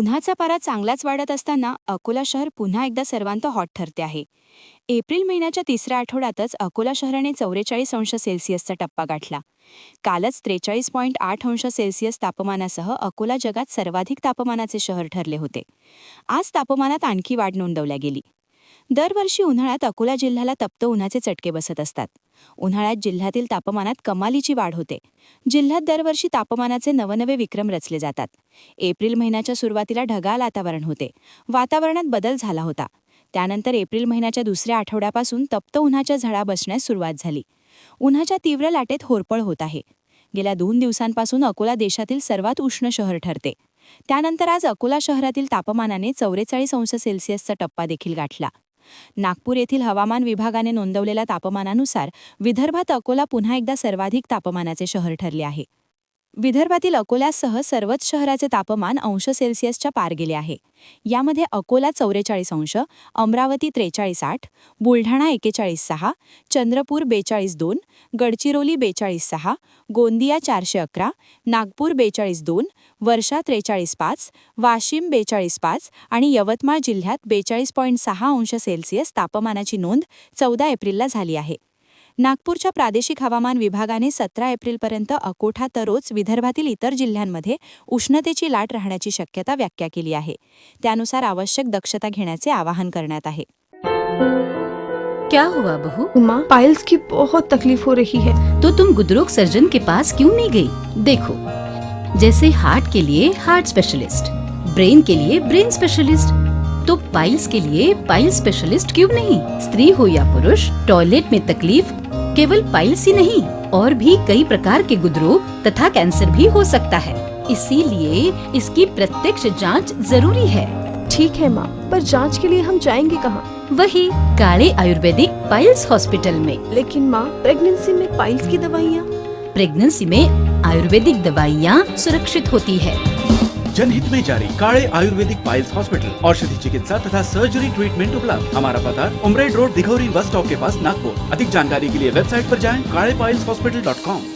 उन्हाचा पारा चांगलाच वाढत असताना अकोला शहर पुन्हा एकदा सर्वांत हॉट ठरते आहे. एप्रिल महिन्याच्या तिसऱ्या आठवड्यातच अकोला शहराने 44 अंश सेल्सिअसचा टप्पा गाठला. कालच 43.8 अंश सेल्सिअस तापमानासह अकोला जगात सर्वाधिक तापमानाचे शहर ठरले होते. आज तापमानात आणखी वाढ नोंदवल्या गेली. दरवर्षी उन्हाळ्यात अकोला जिल्ह्याला तप्त उन्हाचे चटके बसत असतात. उन्हाळ्यात जिल्ह्यातील तापमानात कमालीची वाढ होते. जिल्ह्यात दरवर्षी तापमानाचे नवनवे विक्रम रचले जातात. एप्रिल महिन्याच्या सुरुवातीला ढगाळ वातावरण होते. वातावरणात बदल झाला होता. त्यानंतर एप्रिल महिन्याच्या दुसऱ्या आठवड्यापासून तप्त उन्हाच्या झळा बसण्यास सुरुवात झाली. उन्हाच्या तीव्र लाटेत होरपळ होत आहे. गेल्या 2 दिवसांपासून अकोला देशातील सर्वात उष्ण शहर ठरते. त्यानंतर आज अकोला शहरातील तापमानाने 44 अंश सेल्सिअसचा टप्पा देखील गाठला. नागपूर येथील हवामान विभागाने नोंदवलेल्या तापमानानुसार विदर्भात अकोला पुन्हा एकदा सर्वाधिक तापमानाचे शहर ठरले आहे. विदर्भातील अकोल्यासह सर्वच शहराचे तापमान अंश सेल्सिअसच्या पार गेले आहे. यामध्ये अकोला 44 अंश, अमरावती 43.8, बुलढाणा 41.6, चंद्रपूर 42.2, गडचिरोली 42.6, गोंदिया 411, नागपूर 42.2, वर्षा 43.5, वाशिम 42.5 आणि यवतमाळ जिल्ह्यात 42.6 अंश सेल्सिअस तापमानाची नोंद 14 एप्रिलला झाली आहे. नागपूरच्या प्रादेशिक हवामान विभागाने 17 एप्रिलपर्यंत अकोठा तरोच विदर्भातील इतर जिल्ह्यांमध्ये उष्णतेची लाट राहण्याची शक्यता व्यक्त केली आहे. त्यानुसार आवश्यक दक्षता घेण्याचे आवाहन करण्यात आहे. क्या हुआ बहू? माँ, पाइल्स की बहुत तकलीफ हो रही है। तो तुम गुदरोग सर्जन के पास क्यों नहीं गई? देखो, जैसे हार्ट के लिए हार्ट स्पेशलिस्ट, ब्रेन के लिए ब्रेन स्पेशलिस्ट, तो पाइल्स के लिए पाइल स्पेशलिस्ट क्यों नहीं? स्त्री हो या पुरुष, टॉयलेट में तकलीफ केवल पाइल्स ही नहीं और भी कई प्रकार के गुदरोग तथा कैंसर भी हो सकता है. इसीलिए इसकी प्रत्यक्ष जांच जरूरी है. ठीक है माँ, पर जांच के लिए हम जाएंगे कहाँ? वही काले आयुर्वेदिक पाइल्स हॉस्पिटल में. लेकिन माँ, प्रेगनेंसी में पाइल्स की दवाइयाँ? प्रेगनेंसी में आयुर्वेदिक दवाइयाँ सुरक्षित होती है. जनहित में जारी काले आयुर्वेदिक पाइल्स हॉस्पिटल, औषधि चिकित्सा तथा सर्जरी ट्रीटमेंट उपलब्ध. हमारा पता उमरेड रोड, दिघौरी बस स्टॉप के पास, नागपुर. अधिक जानकारी के लिए वेबसाइट पर जाएं kalepileshhospital.com.